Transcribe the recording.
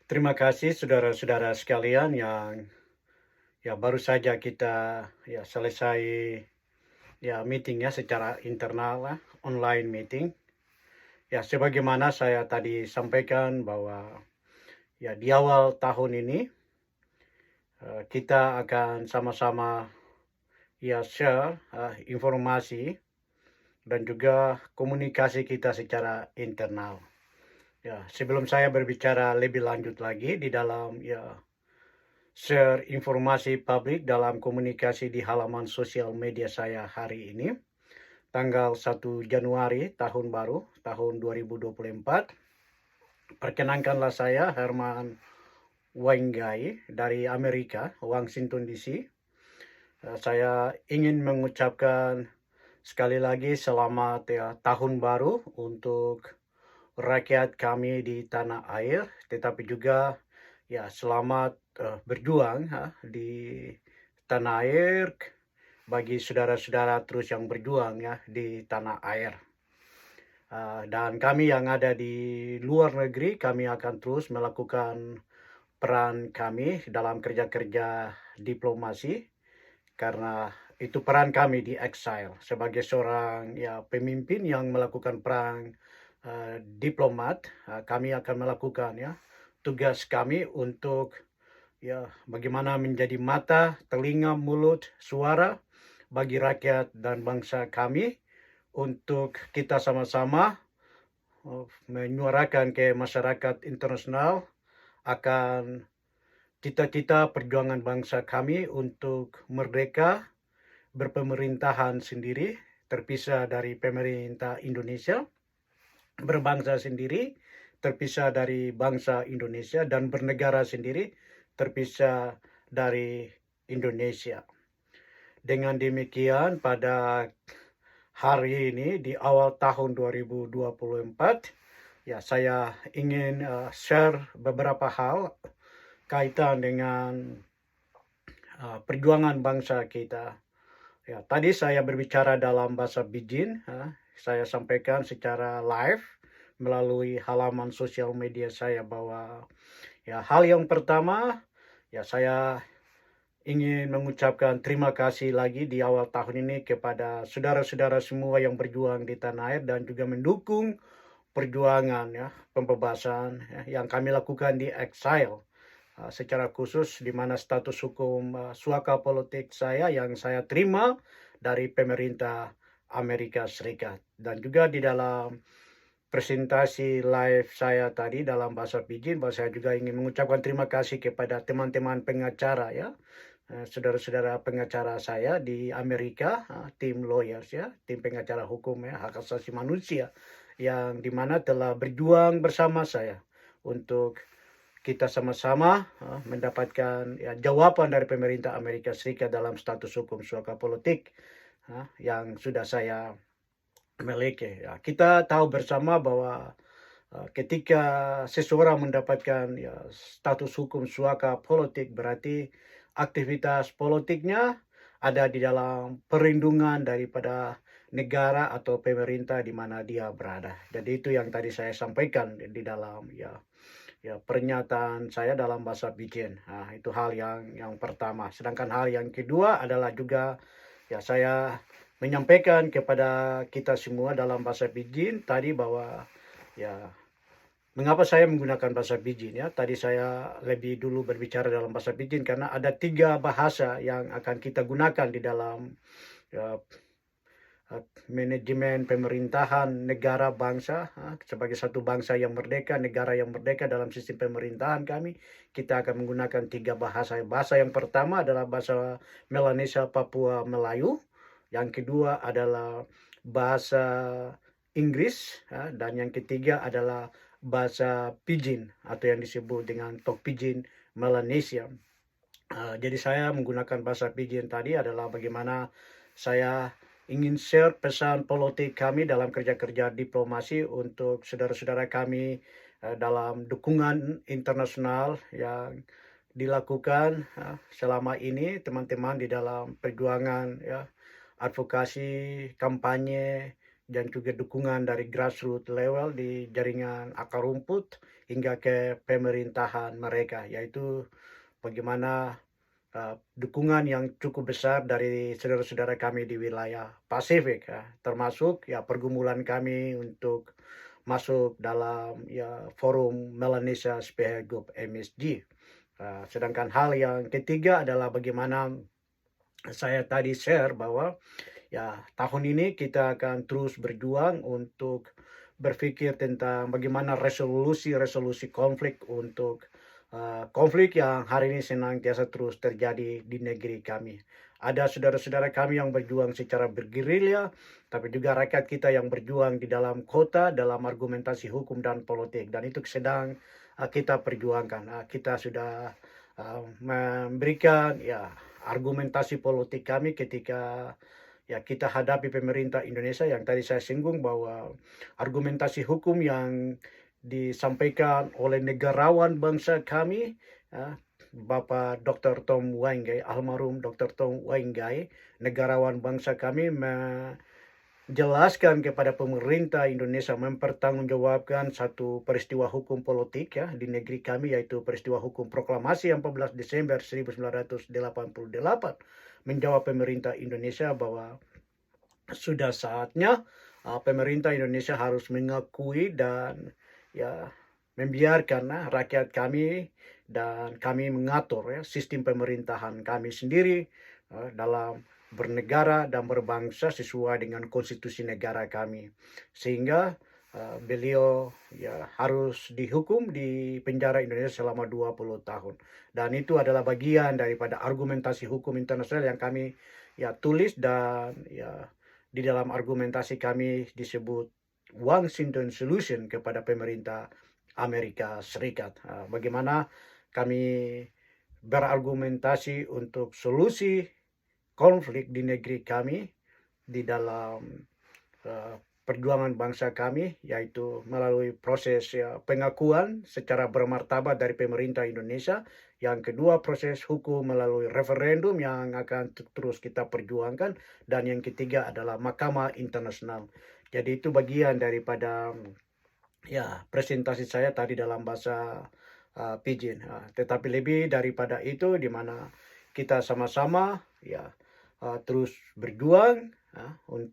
Terima kasih saudara-saudara sekalian yang baru saja kita selesai meetingnya secara internal online meeting. Ya sebagaimana saya tadi sampaikan bahwa di awal tahun ini kita akan sama-sama share informasi dan juga komunikasi kita secara internal. Ya, sebelum saya berbicara lebih lanjut lagi di dalam share informasi publik dalam komunikasi di halaman sosial media saya hari ini, tanggal 1 Januari tahun baru, tahun 2024. Perkenankanlah saya, Herman Waingai dari Amerika, Washington DC. Saya ingin mengucapkan sekali lagi selamat tahun baru untuk rakyat kami di tanah air, tetapi juga selamat berjuang di tanah air bagi saudara-saudara terus yang berjuang di tanah air. Dan kami yang ada di luar negeri, kami akan terus melakukan peran kami dalam kerja-kerja diplomasi, karena itu peran kami di exile sebagai seorang pemimpin yang melakukan peran diplomat. Kami akan melakukan tugas kami untuk bagaimana menjadi mata, telinga, mulut, suara bagi rakyat dan bangsa kami, untuk kita sama-sama menyuarakan ke masyarakat internasional akan cita-cita perjuangan bangsa kami untuk merdeka, berpemerintahan sendiri, terpisah dari pemerintah Indonesia, berbangsa sendiri, terpisah dari bangsa Indonesia, dan bernegara sendiri, terpisah dari Indonesia. Dengan demikian, pada hari ini di awal tahun 2024, saya ingin share beberapa hal kaitan dengan perjuangan bangsa kita. Tadi saya berbicara dalam bahasa Pidgin, saya sampaikan secara live melalui halaman sosial media saya bahwa hal yang pertama, saya ingin mengucapkan terima kasih lagi di awal tahun ini kepada saudara-saudara semua yang berjuang di tanah air dan juga mendukung perjuangan pembebasan yang kami lakukan di exile. Secara khusus di mana status hukum suaka politik saya yang saya terima dari pemerintah Amerika Serikat. Dan juga di dalam presentasi live saya tadi dalam bahasa Pidgin, bahwa saya juga ingin mengucapkan terima kasih kepada teman-teman pengacara saudara-saudara pengacara saya di Amerika, tim lawyers tim pengacara hukum hak asasi manusia, yang dimana telah berjuang bersama saya untuk kita sama-sama mendapatkan jawaban dari pemerintah Amerika Serikat dalam status hukum suaka politik yang sudah saya miliki. Kita tahu bersama bahwa ketika seseorang mendapatkan status hukum suaka politik, berarti aktivitas politiknya ada di dalam perlindungan daripada negara atau pemerintah di mana dia berada. Jadi itu yang tadi saya sampaikan di dalam pernyataan saya dalam bahasa Pidgin. Itu hal yang pertama. Sedangkan hal yang kedua adalah juga saya menyampaikan kepada kita semua dalam bahasa Pidgin tadi bahwa mengapa saya menggunakan bahasa Pidgin tadi saya lebih dulu berbicara dalam bahasa Pidgin karena ada 3 bahasa yang akan kita gunakan di dalam manajemen pemerintahan negara bangsa, sebagai satu bangsa yang merdeka, negara yang merdeka dalam sistem pemerintahan kami, kita akan menggunakan 3 bahasa. Bahasa yang pertama adalah bahasa Melanesia Papua Melayu, yang kedua adalah bahasa Inggris, dan yang ketiga adalah bahasa Pidgin atau yang disebut dengan Tok Pidgin Melanesia. Jadi saya menggunakan bahasa Pidgin tadi adalah bagaimana saya ingin share pesan politik kami dalam kerja-kerja diplomasi untuk saudara-saudara kami dalam dukungan internasional yang dilakukan selama ini, teman-teman di dalam perjuangan advokasi, kampanye dan juga dukungan dari grassroots level di jaringan akar rumput hingga ke pemerintahan mereka, yaitu bagaimana dukungan yang cukup besar dari saudara-saudara kami di wilayah Pasifik, ya, termasuk ya pergumulan kami untuk masuk dalam ya forum Melanesia Spearhead Group MSG. Sedangkan hal yang ketiga adalah bagaimana saya tadi share bahwa ya tahun ini kita akan terus berjuang untuk berpikir tentang bagaimana resolusi konflik untuk konflik yang hari ini senantiasa terus terjadi di negeri kami. Ada saudara-saudara kami yang berjuang secara bergerilya, tapi juga rakyat kita yang berjuang di dalam kota dalam argumentasi hukum dan politik, dan itu sedang kita perjuangkan. Kita sudah memberikan ya argumentasi politik kami ketika ya kita hadapi pemerintah Indonesia yang tadi saya singgung bahwa argumentasi hukum yang disampaikan oleh negarawan bangsa kami, ya, Bapak Dr. Tom Wainggai, almarhum Dr. Tom Wainggai, negarawan bangsa kami, menjelaskan kepada pemerintah Indonesia mempertanggungjawabkan satu peristiwa hukum politik ya di negeri kami, yaitu peristiwa hukum proklamasi 14 Desember 1988, menjawab pemerintah Indonesia bahwa sudah saatnya pemerintah Indonesia harus mengakui dan ya membiarkan rakyat kami dan kami mengatur ya sistem pemerintahan kami sendiri dalam bernegara dan berbangsa sesuai dengan konstitusi negara kami, sehingga beliau ya harus dihukum di penjara Indonesia selama 20 tahun, dan itu adalah bagian daripada argumentasi hukum internasional yang kami ya tulis, dan ya di dalam argumentasi kami disebut Washington Solution kepada pemerintah Amerika Serikat. Bagaimana kami berargumentasi untuk solusi konflik di negeri kami di dalam perjuangan bangsa kami, yaitu melalui proses ya, pengakuan secara bermartabat dari pemerintah Indonesia. Yang kedua, proses hukum melalui referendum yang akan terus kita perjuangkan. Dan yang ketiga adalah Mahkamah Internasional. Jadi itu bagian daripada ya presentasi saya tadi dalam bahasa Pidgin. Tetapi lebih daripada itu, di mana kita sama-sama ya terus berjuang untuk